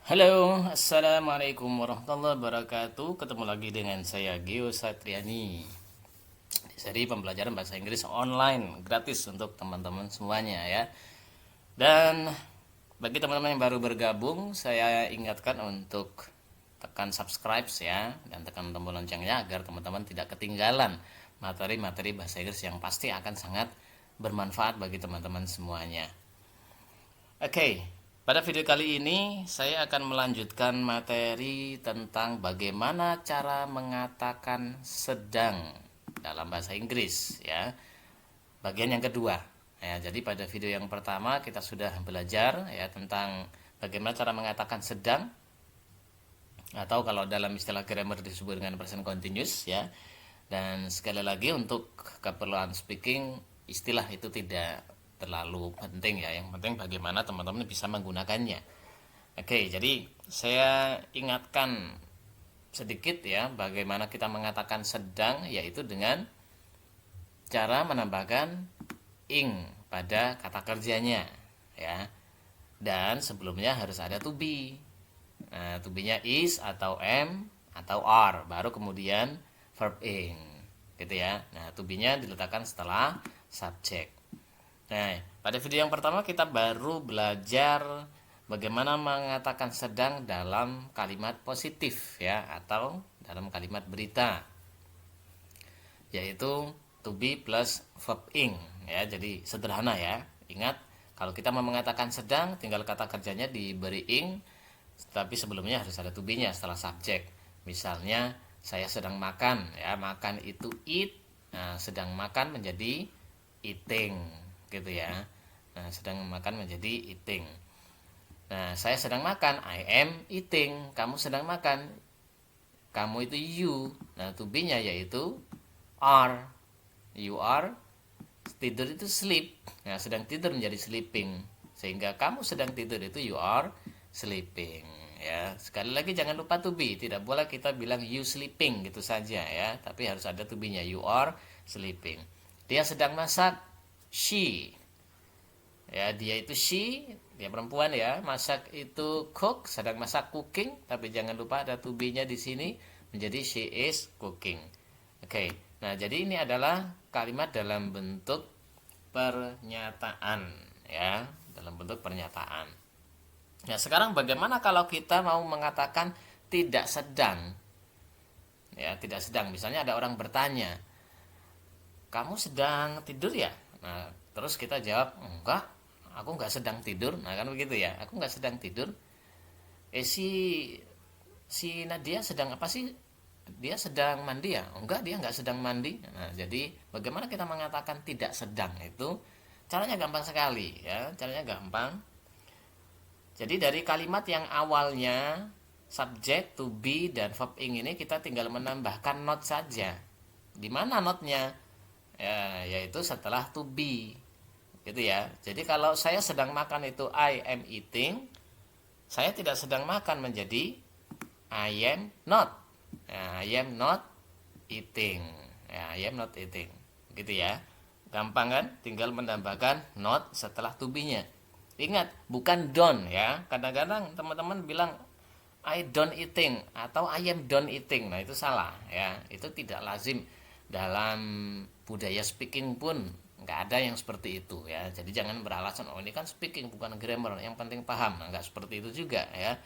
Halo, assalamualaikum warahmatullahi wabarakatuh. Ketemu lagi dengan saya Gio Satriani di seri pembelajaran bahasa Inggris online gratis untuk teman-teman semuanya ya. Dan bagi teman-teman yang baru bergabung, saya ingatkan untuk tekan subscribe ya dan tekan tombol loncengnya agar teman-teman tidak ketinggalan materi-materi bahasa Inggris yang pasti akan sangat bermanfaat bagi teman-teman semuanya. Oke, pada video kali ini saya akan melanjutkan materi tentang bagaimana cara mengatakan sedang dalam bahasa Inggris ya. Bagian yang kedua. Ya, jadi pada video yang pertama kita sudah belajar ya tentang bagaimana cara mengatakan sedang atau kalau dalam istilah grammar disebut dengan present continuous ya. Dan sekali lagi untuk keperluan speaking istilah itu tidak terlalu penting ya. Yang penting bagaimana teman-teman bisa menggunakannya. Oke, jadi saya ingatkan sedikit ya bagaimana kita mengatakan sedang, yaitu dengan cara menambahkan ing pada kata kerjanya ya. Dan sebelumnya harus ada to be. Nah, to be-nya is atau am atau are, baru kemudian verb ing gitu ya. Nah, to be-nya diletakkan setelah subject. Nah, pada video yang pertama kita baru belajar bagaimana mengatakan sedang dalam kalimat positif ya atau dalam kalimat berita, yaitu to be plus verb ing ya. Jadi sederhana ya. Ingat, kalau kita mau mengatakan sedang tinggal kata kerjanya diberi ing, tapi sebelumnya harus ada to be-nya setelah subjek. Misalnya saya sedang makan ya, makan itu eat. Nah, sedang makan menjadi eating gitu ya. Nah, sedang makan menjadi eating. Nah, saya sedang makan, I am eating. Kamu sedang makan, kamu itu you. Nah, to be-nya yaitu are. You are. Tidur itu sleep. Nah, sedang tidur menjadi sleeping. Sehingga kamu sedang tidur itu you are sleeping ya. Sekali lagi jangan lupa to be. Tidak boleh kita bilang you sleeping gitu saja ya, tapi harus ada to be-nya. You are sleeping. Dia sedang masak, she. Ya, dia itu she, dia perempuan ya. Masak itu cook, sedang masak cooking, tapi jangan lupa ada to be-nya di sini menjadi she is cooking. Oke. Nah, jadi ini adalah kalimat dalam bentuk pernyataan ya, dalam bentuk pernyataan. Nah, sekarang bagaimana kalau kita mau mengatakan tidak sedang? Ya, tidak sedang. Misalnya ada orang bertanya, "Kamu sedang tidur ya?" Nah, terus kita jawab, "Enggak, aku enggak sedang tidur." Nah, kan begitu ya. Aku enggak sedang tidur. Si si Nadia sedang apa sih? Dia sedang mandi ya? Enggak, dia enggak sedang mandi. Nah, jadi bagaimana kita mengatakan tidak sedang itu? Caranya gampang sekali ya. Caranya gampang. Jadi dari kalimat yang awalnya subject, to be, dan verb ing ini kita tinggal menambahkan not saja. Di mana notnya? Ya, yaitu setelah to be. Gitu ya. Jadi kalau saya sedang makan itu I am eating, saya tidak sedang makan menjadi I am not. Ya, I am not eating. Ya, I am not eating. Gitu ya. Gampang kan? Tinggal menambahkan not setelah to be-nya. Ingat, bukan don't ya. Kadang-kadang teman-teman bilang I don't eating atau I am done eating. Nah, itu salah ya. Itu tidak lazim dalam budaya speaking pun nggak ada yang seperti itu ya. Jadi jangan beralasan oh ini kan speaking bukan grammar, yang penting paham. Nah, nggak seperti itu juga ya.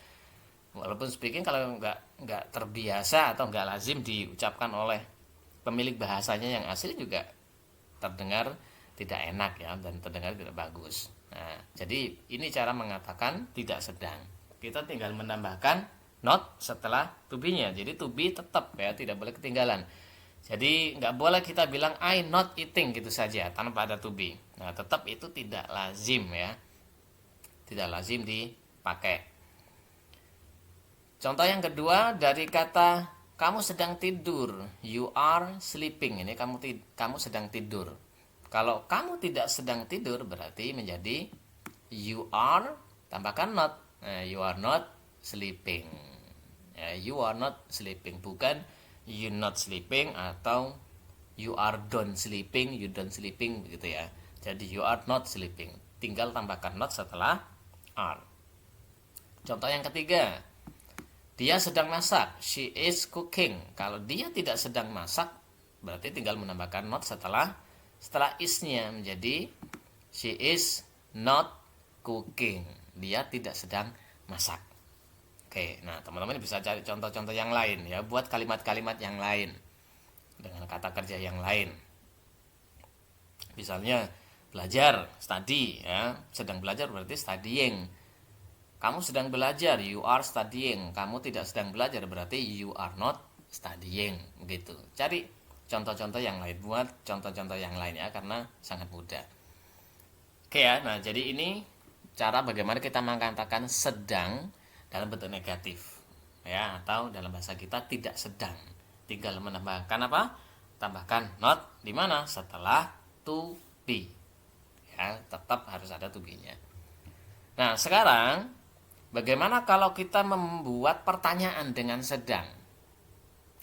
Walaupun speaking kalau nggak terbiasa atau nggak lazim diucapkan oleh pemilik bahasanya yang asli juga terdengar tidak enak ya dan terdengar tidak bagus. Nah, jadi ini cara mengatakan tidak sedang. Kita tinggal menambahkan not setelah to be-nya. Jadi to be tetap ya, tidak boleh ketinggalan. Jadi nggak boleh kita bilang I not eating gitu saja tanpa ada to be. Nah, tetap itu tidak lazim ya. Tidak lazim dipakai. Contoh yang kedua dari kata kamu sedang tidur, you are sleeping. Ini kamu sedang tidur. Kalau kamu tidak sedang tidur berarti menjadi you are tambahkan not. Nah, you are not sleeping. Ya, you are not sleeping, bukan you not sleeping atau you are done sleeping, you don't sleeping begitu ya. Jadi you are not sleeping. Tinggal tambahkan not setelah are. Contoh yang ketiga, dia sedang masak. She is cooking. Kalau dia tidak sedang masak, berarti tinggal menambahkan not setelah is-nya menjadi she is not cooking. Dia tidak sedang masak. Oke, nah teman-teman bisa cari contoh-contoh yang lain ya, buat kalimat-kalimat yang lain dengan kata kerja yang lain. Misalnya belajar, study ya, sedang belajar berarti studying. Kamu sedang belajar, you are studying. Kamu tidak sedang belajar berarti you are not studying gitu. Cari contoh-contoh yang lain, buat contoh-contoh yang lain ya, karena sangat mudah. Oke ya, nah jadi ini cara bagaimana kita mengatakan sedang dalam bentuk negatif ya, atau dalam bahasa kita tidak sedang. Tinggal menambahkan apa? Tambahkan not di mana? Setelah to be. Ya, tetap harus ada to be-nya. Nah, sekarang bagaimana kalau kita membuat pertanyaan dengan sedang?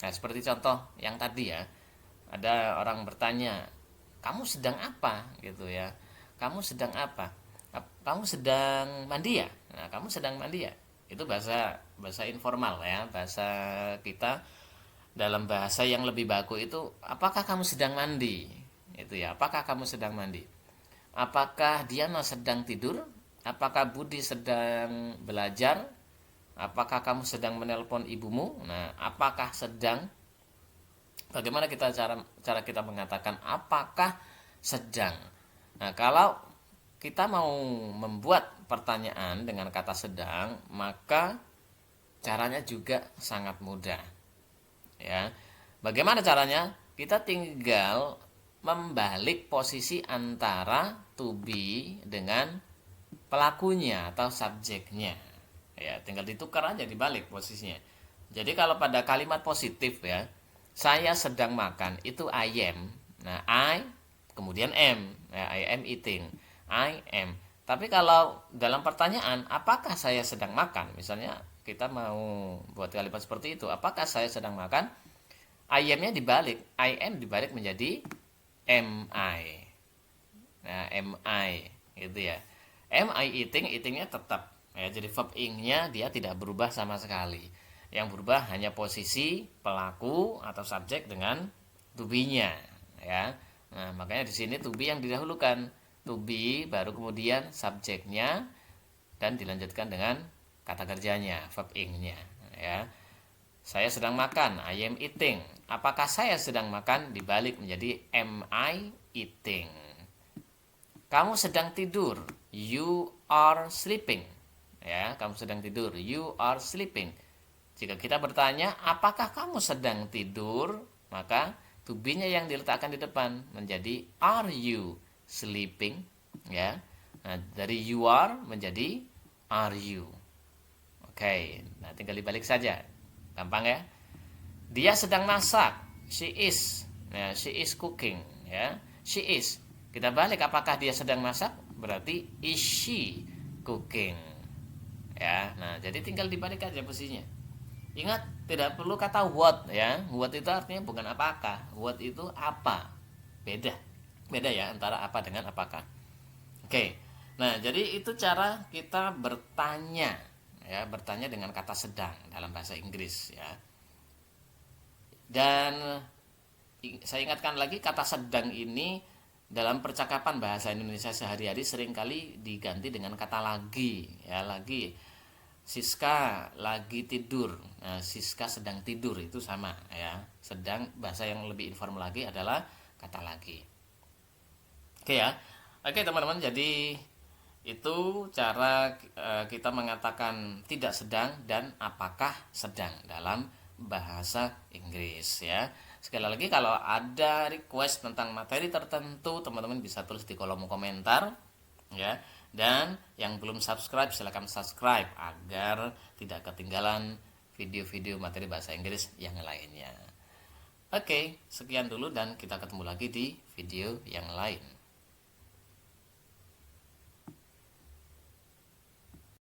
Nah, seperti contoh yang tadi ya. Ada orang bertanya, "Kamu sedang apa?" gitu ya. "Kamu sedang apa?" "Kamu sedang mandi ya?" Nah, "Kamu sedang mandi ya?" Itu bahasa informal ya, bahasa kita. Dalam bahasa yang lebih baku itu, "Apakah kamu sedang mandi?" Itu ya, "Apakah kamu sedang mandi?" Apakah Diana sedang tidur? Apakah Budi sedang belajar? Apakah kamu sedang menelpon ibumu? Nah, apakah sedang? Bagaimana cara kita mengatakan apakah sedang? Nah, kalau kita mau membuat pertanyaan dengan kata sedang, maka caranya juga sangat mudah. Ya. Bagaimana caranya? Kita tinggal membalik posisi antara to be dengan pelakunya atau subjeknya. Ya, tinggal ditukar aja, dibalik posisinya. Jadi kalau pada kalimat positif ya, saya sedang makan, itu I am. Nah, I kemudian am. Ya, I am eating. I am. Tapi kalau dalam pertanyaan, apakah saya sedang makan? Misalnya kita mau buat kalimat seperti itu, apakah saya sedang makan? I am-nya dibalik, I am dibalik menjadi am I. Nah, am I gitu ya. Am I eating? Eating-nya tetap ya, jadi verb ing-nya dia tidak berubah sama sekali. Yang berubah hanya posisi pelaku atau subjek dengan to be-nya ya. Nah, makanya di sini to be yang didahulukan. To be baru kemudian subjeknya dan dilanjutkan dengan kata kerjanya, verb ing-nya ya. Saya sedang makan, I am eating. Apakah saya sedang makan? Dibalik menjadi am I eating. Kamu sedang tidur, you are sleeping. Ya, kamu sedang tidur, you are sleeping. Jika kita bertanya, apakah kamu sedang tidur? Maka to be-nya yang diletakkan di depan menjadi are you sleeping? Ya. Nah, dari you are menjadi are you. Oke, nah tinggal dibalik saja. Gampang ya. Dia sedang masak. She is. Ya, she is cooking ya. She is. Kita balik, apakah dia sedang masak? Berarti is she cooking. Ya. Nah, jadi tinggal dibalik aja posisinya. Ingat, tidak perlu kata what ya. What itu artinya bukan apakah. What itu apa. Beda. Beda ya antara apa dengan apakah. Oke. Nah, jadi itu cara kita bertanya ya, bertanya dengan kata sedang dalam bahasa Inggris ya. Dan saya ingatkan lagi, kata sedang ini dalam percakapan bahasa Indonesia sehari-hari seringkali diganti dengan kata lagi ya. Lagi, Siska lagi tidur. Nah, Siska sedang tidur itu sama ya. Sedang, bahasa yang lebih informal lagi adalah kata lagi. Oke ya. Oke teman-teman, jadi itu cara kita mengatakan tidak sedang dan apakah sedang dalam bahasa Inggris ya. Sekali lagi, kalau ada request tentang materi tertentu, teman-teman bisa tulis di kolom komentar ya. Dan yang belum subscribe, silakan subscribe agar tidak ketinggalan video-video materi bahasa Inggris yang lainnya. Oke, sekian dulu dan kita ketemu lagi di video yang lain.